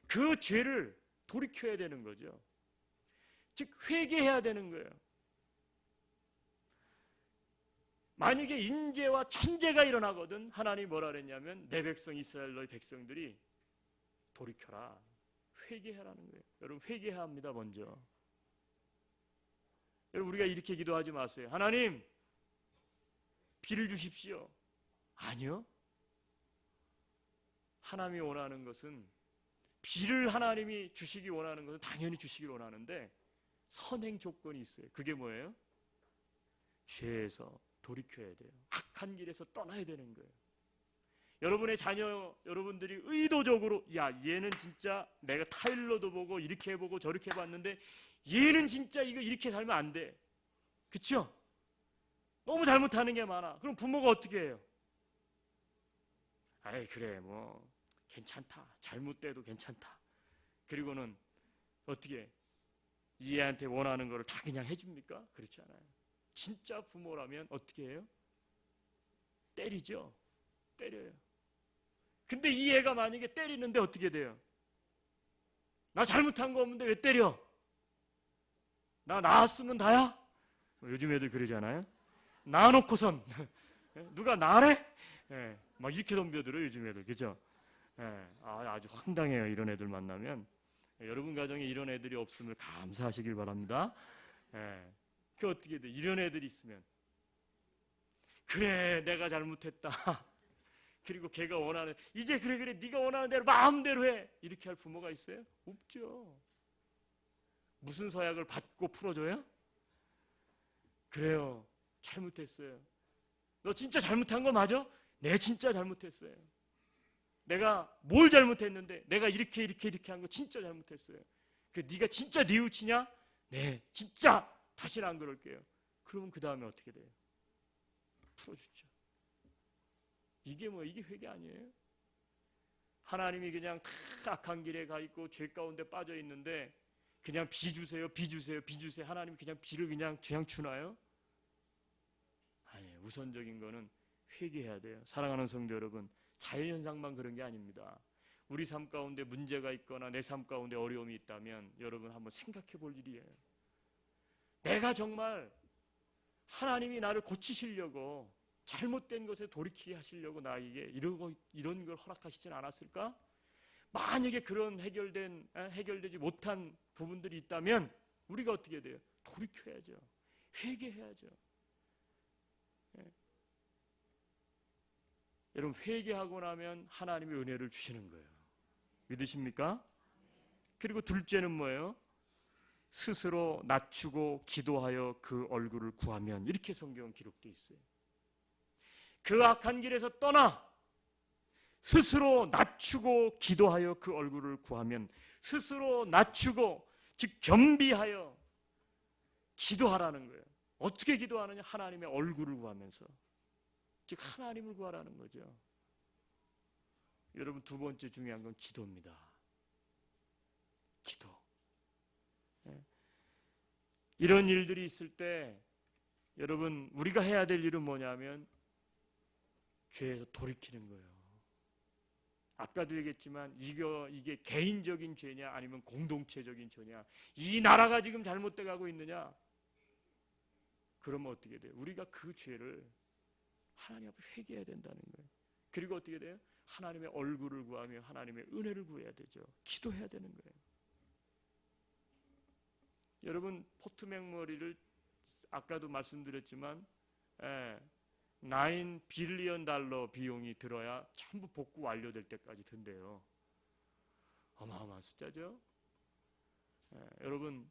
그 죄를 돌이켜야 되는 거죠. 즉 회개해야 되는 거예요. 만약에 인재와 천재가 일어나거든 하나님이 뭐라 그랬냐면 내 백성 이스라엘 너희 백성들이 돌이켜라, 회개하라는 거예요. 여러분 회개해야 합니다. 먼저 여러분 우리가 이렇게 기도하지 마세요. 하나님 비를 주십시오. 아니요. 하나님이 원하는 것은, 비를 하나님이 주시기 원하는 것은 당연히 주시길 원하는데 선행 조건이 있어요. 그게 뭐예요? 죄에서 돌이켜야 돼요. 악한 길에서 떠나야 되는 거예요. 여러분의 자녀 여러분들이 의도적으로 얘는 진짜 내가 타일러도 보고 이렇게 해보고 저렇게 해봤는데 얘는 진짜 이거 이렇게 살면 안 돼. 그렇죠? 너무 잘못하는 게 많아. 그럼 부모가 어떻게 해요? 그래 뭐 괜찮다. 잘못돼도 괜찮다. 그리고는 어떻게 해? 이 애한테 원하는 거를 다 그냥 해줍니까? 그렇지 않아요. 진짜 부모라면 어떻게 해요? 때리죠. 때려요. 근데 이 애가 만약에 때리는데 어떻게 돼요? 나 잘못한 거 없는데 왜 때려? 나 낳았으면 다야? 요즘 애들 그러잖아요. 낳아놓고선 누가 나래? 막 이렇게 덤벼들어요 요즘 애들. 그죠? 아주 황당해요 이런 애들 만나면. 여러분 가정에 이런 애들이 없음을 감사하시길 바랍니다. 그 어떻게 돼? 이런 애들이 있으면 그래 내가 잘못했다. 그리고 걔가 원하는 이제 그래 네가 원하는 대로 마음대로 해. 이렇게 할 부모가 있어요? 없죠. 무슨 서약을 받고 풀어줘요? 그래요. 잘못했어요. 너 진짜 잘못한 거 맞아? 네 진짜 잘못했어요. 내가 뭘 잘못했는데 내가 이렇게 한 거 진짜 잘못했어요. 네가 진짜 뉘우치냐? 네 진짜 다시는 안 그럴게요. 그러면 그 다음에 어떻게 돼요? 풀어주죠. 이게 회개 아니에요? 하나님이 그냥 다 악한 길에 가 있고 죄 가운데 빠져 있는데 그냥 비 주세요. 하나님이 그냥 비를 그냥 주나요? 아니에요. 우선적인 거는 회개해야 돼요. 사랑하는 성도 여러분, 자연현상만 그런 게 아닙니다. 우리 삶 가운데 문제가 있거나 내 삶 가운데 어려움이 있다면 여러분 한번 생각해 볼 일이에요. 내가 정말 하나님이 나를 고치시려고 잘못된 것에 돌이키게 하시려고 나에게 이런 걸 허락하시진 않았을까? 만약에 그런 해결되지 못한 부분들이 있다면 우리가 어떻게 돼요? 돌이켜야죠. 회개해야죠. 예. 여러분 회개하고 나면 하나님이 은혜를 주시는 거예요. 믿으십니까? 그리고 둘째는 뭐예요? 스스로 낮추고 기도하여 그 얼굴을 구하면 이렇게 성경은 기록되어 있어요. 그 악한 길에서 떠나 스스로 낮추고 기도하여 그 얼굴을 구하면 스스로 낮추고 즉 겸비하여 기도하라는 거예요. 어떻게 기도하느냐? 하나님의 얼굴을 구하면서 즉 하나님을 구하라는 거죠. 여러분 두 번째 중요한 건 기도입니다. 기도. 이런 일들이 있을 때 여러분 우리가 해야 될 일은 뭐냐면 죄에서 돌이키는 거예요. 아까도 얘기했지만 이게 개인적인 죄냐 아니면 공동체적인 죄냐, 이 나라가 지금 잘못돼 가고 있느냐, 그러면 어떻게 돼요? 우리가 그 죄를 하나님 앞에 회개해야 된다는 거예요. 그리고 어떻게 돼요? 하나님의 얼굴을 구하며 하나님의 은혜를 구해야 되죠. 기도해야 되는 거예요. 여러분 포트맥머리를 아까도 말씀드렸지만 9 빌리언 달러 비용이 들어야 전부 복구 완료될 때까지 든대요. 어마어마한 숫자죠. 여러분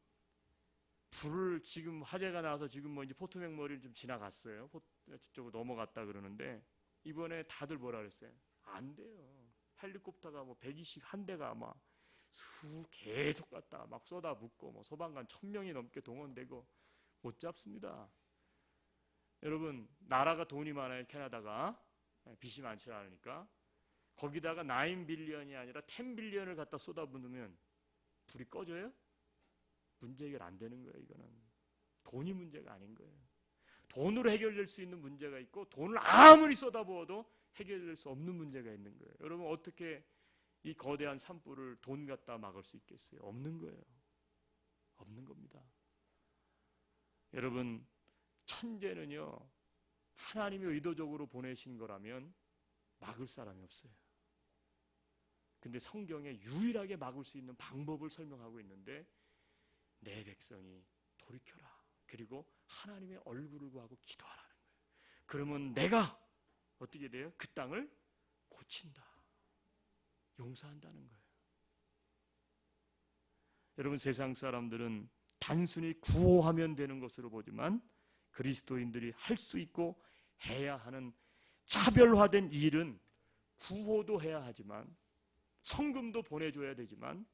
불을 지금 화재가 나서 지금 이제 포트맥머리를 좀 지나갔어요. 저쪽으로 넘어갔다 그러는데 이번에 다들 뭐라 그랬어요? 안 돼요. 헬리콥터가 121대가 막 계속 갔다 막 쏟아붓고 소방관 1000명이 넘게 동원되고 못 잡습니다. 여러분 나라가 돈이 많아요. 캐나다가 빚이 많지 않으니까 거기다가 9 빌리언이 아니라 10 빌리언을 갖다 쏟아부으면 불이 꺼져요? 문제 해결 안 되는 거예요. 이거는 돈이 문제가 아닌 거예요. 돈으로 해결될 수 있는 문제가 있고 돈을 아무리 쏟아부어도 해결될 수 없는 문제가 있는 거예요. 여러분 어떻게 이 거대한 산불을 돈 갖다 막을 수 있겠어요? 없는 거예요. 없는 겁니다. 여러분 천재는요 하나님이 의도적으로 보내신 거라면 막을 사람이 없어요. 근데 성경에 유일하게 막을 수 있는 방법을 설명하고 있는데 내 백성이 돌이켜라. 그리고 하나님의 얼굴을 구하고 기도하라는 거예요. 그러면 내가 어떻게 돼요? 그 땅을 고친다. 용서한다는 거예요. 여러분 세상 사람들은 단순히 구호하면 되는 것으로 보지만 그리스도인들이 할 수 있고 해야 하는 차별화된 일은 구호도 해야 하지만 성금도 보내줘야 되지만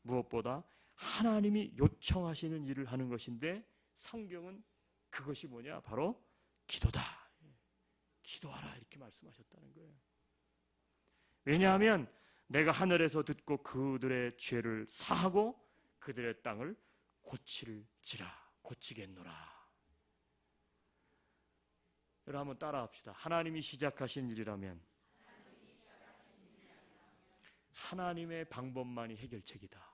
무엇보다 하나님이 요청하시는 일을 하는 것인데 성경은 그것이 뭐냐? 바로 기도다. 기도하라 이렇게 말씀하셨다는 거예요. 왜냐하면 내가 하늘에서 듣고 그들의 죄를 사하고 그들의 땅을 고칠지라. 고치겠노라. 여러분 한번 따라합시다. 하나님이 시작하신 일이라면 하나님의 방법만이 해결책이다.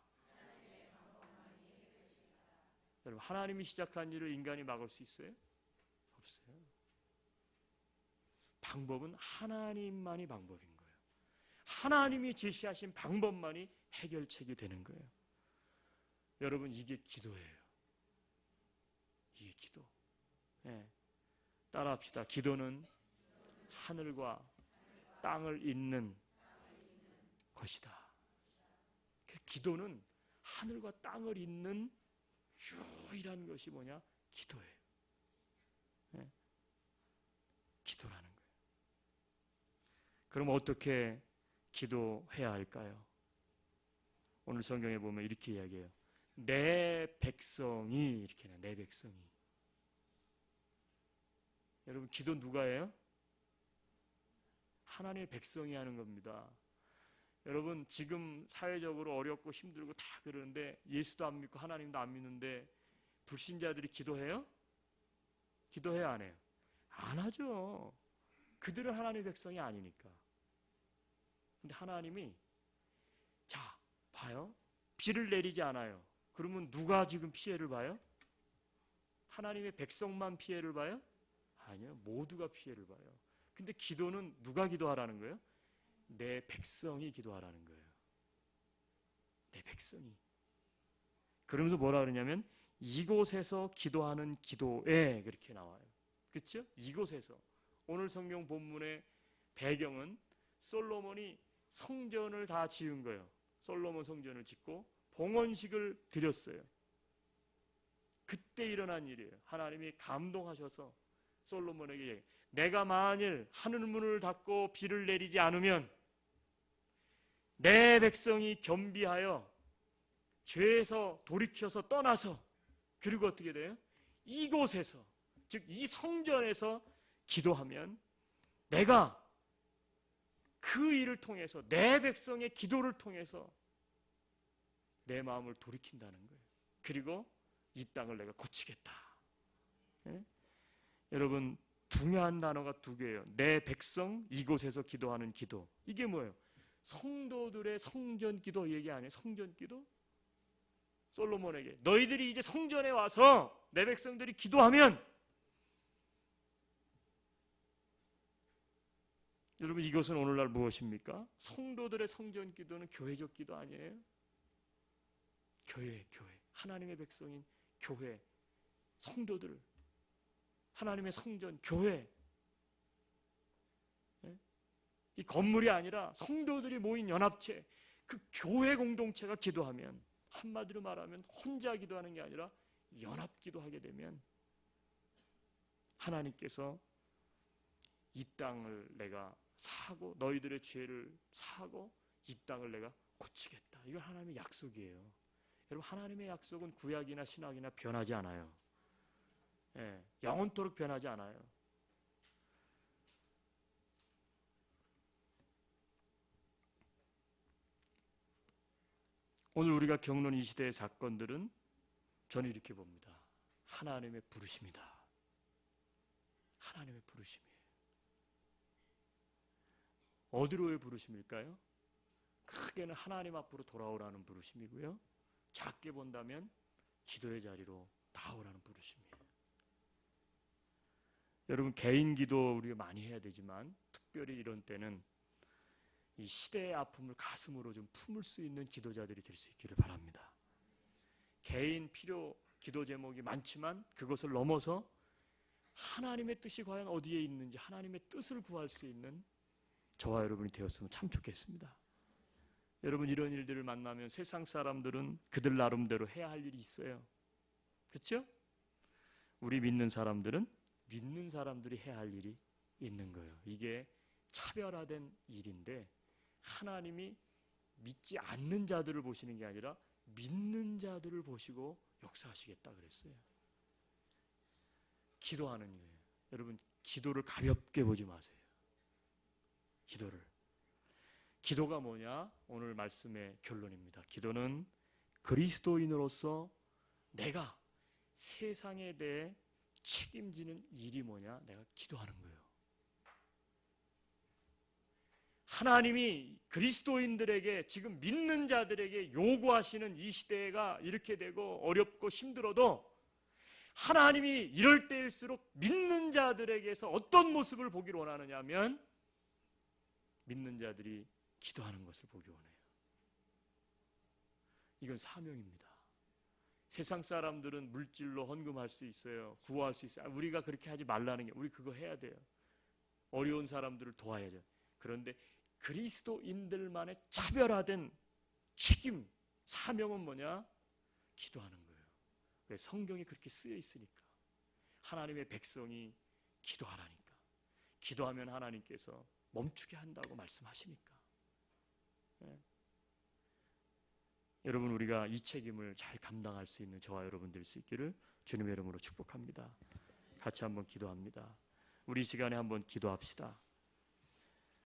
여러분 하나님이 시작한 일을 인간이 막을 수 있어요? 없어요. 방법은 하나님만이 방법인 거예요. 하나님이 제시하신 방법만이 해결책이 되는 거예요. 여러분 이게 기도예요. 이게 기도. 따라합시다. 기도는 하늘과 땅을 잇는 것이다. 그래서 기도는 하늘과 땅을 잇는 유일한 것이 뭐냐? 기도예요. 네? 기도라는 거예요. 그럼 어떻게 기도해야 할까요? 오늘 성경에 보면 이렇게 이야기해요. 내 백성이, 이렇게 해요. 내 백성이. 여러분, 기도 누가 해요? 하나님의 백성이 하는 겁니다. 여러분, 지금 사회적으로 어렵고 힘들고 다 그러는데 예수도 안 믿고 하나님도 안 믿는데 불신자들이 기도해요? 기도해야 안 해요? 안 하죠. 그들은 하나님의 백성이 아니니까. 근데 하나님이, 자, 봐요. 비를 내리지 않아요. 그러면 누가 지금 피해를 봐요? 하나님의 백성만 피해를 봐요? 아니요. 모두가 피해를 봐요. 근데 기도는 누가 기도하라는 거예요? 내 백성이 기도하라는 거예요. 내 백성이. 그러면서 뭐라 그러냐면 이곳에서 기도하는 기도에, 그렇게 나와요. 그렇죠? 이곳에서. 오늘 성경 본문의 배경은 솔로몬이 성전을 다 지은 거예요. 솔로몬 성전을 짓고 봉헌식을 드렸어요. 그때 일어난 일이에요. 하나님이 감동하셔서 솔로몬에게, 내가 만일 하늘문을 닫고 비를 내리지 않으면 내 백성이 겸비하여 죄에서 돌이켜서 떠나서, 그리고 어떻게 돼요? 이곳에서, 즉 이 성전에서 기도하면 내가 그 일을 통해서, 내 백성의 기도를 통해서 내 마음을 돌이킨다는 거예요. 그리고 이 땅을 내가 고치겠다. 네? 여러분, 중요한 단어가 두 개예요. 내 백성, 이곳에서 기도하는 기도. 이게 뭐예요? 성도들의 성전 기도 얘기 아니에요? 성전 기도? 솔로몬에게, 너희들이 이제 성전에 와서 내 백성들이 기도하면, 여러분, 이것은 오늘날 무엇입니까? 성도들의 성전 기도는 교회적 기도 아니에요? 교회. 하나님의 백성인 교회, 성도들, 하나님의 성전, 교회. 이 건물이 아니라 성도들이 모인 연합체, 그 교회 공동체가 기도하면, 한마디로 말하면 혼자 기도하는 게 아니라 연합 기도하게 되면 하나님께서 이 땅을 내가 사고, 너희들의 죄를 사고 이 땅을 내가 고치겠다. 이건 하나님의 약속이에요. 여러분, 하나님의 약속은 구약이나 신약이나 변하지 않아요. 예, 영원토록 변하지 않아요. 오늘 우리가 겪는 이 시대의 사건들은 저는 이렇게 봅니다. 하나님의 부르심이다. 하나님의 부르심이에요. 어디로의 부르심일까요? 크게는 하나님 앞으로 돌아오라는 부르심이고요. 작게 본다면 기도의 자리로 나오라는 부르심이에요. 여러분, 개인 기도 우리가 많이 해야 되지만 특별히 이런 때는 이 시대의 아픔을 가슴으로 좀 품을 수 있는 기도자들이 될 수 있기를 바랍니다. 개인 필요 기도 제목이 많지만 그것을 넘어서 하나님의 뜻이 과연 어디에 있는지, 하나님의 뜻을 구할 수 있는 저와 여러분이 되었으면 참 좋겠습니다. 여러분, 이런 일들을 만나면 세상 사람들은 그들 나름대로 해야 할 일이 있어요. 그렇죠? 우리 믿는 사람들은 믿는 사람들이 해야 할 일이 있는 거예요. 이게 차별화된 일인데 하나님이 믿지 않는 자들을 보시는 게 아니라 믿는 자들을 보시고 역사하시겠다 그랬어요. 기도하는 거예요. 여러분, 기도를 가볍게 보지 마세요. 기도가 뭐냐? 오늘 말씀의 결론입니다. 기도는 그리스도인으로서 내가 세상에 대해 책임지는 일이 뭐냐? 내가 기도하는 거예요. 하나님이 그리스도인들에게, 지금 믿는 자들에게 요구하시는 이 시대가 이렇게 되고 어렵고 힘들어도 하나님이 이럴 때일수록 믿는 자들에게서 어떤 모습을 보기를 원하느냐 하면 믿는 자들이 기도하는 것을 보기 원해요. 이건 사명입니다. 세상 사람들은 물질로 헌금할 수 있어요. 구호할 수 있어요. 우리가 그렇게 하지 말라는 게, 우리 그거 해야 돼요. 어려운 사람들을 도와야죠. 그런데 그리스도인들만의 차별화된 책임, 사명은 뭐냐? 기도하는 거예요. 왜? 성경이 그렇게 쓰여 있으니까. 하나님의 백성이 기도하라니까. 기도하면 하나님께서 멈추게 한다고 말씀하시니까. 예. 여러분, 우리가 이 책임을 잘 감당할 수 있는 저와 여러분 될 수 있기를 주님의 이름으로 축복합니다. 같이 한번 기도합니다. 우리 시간에 한번 기도합시다.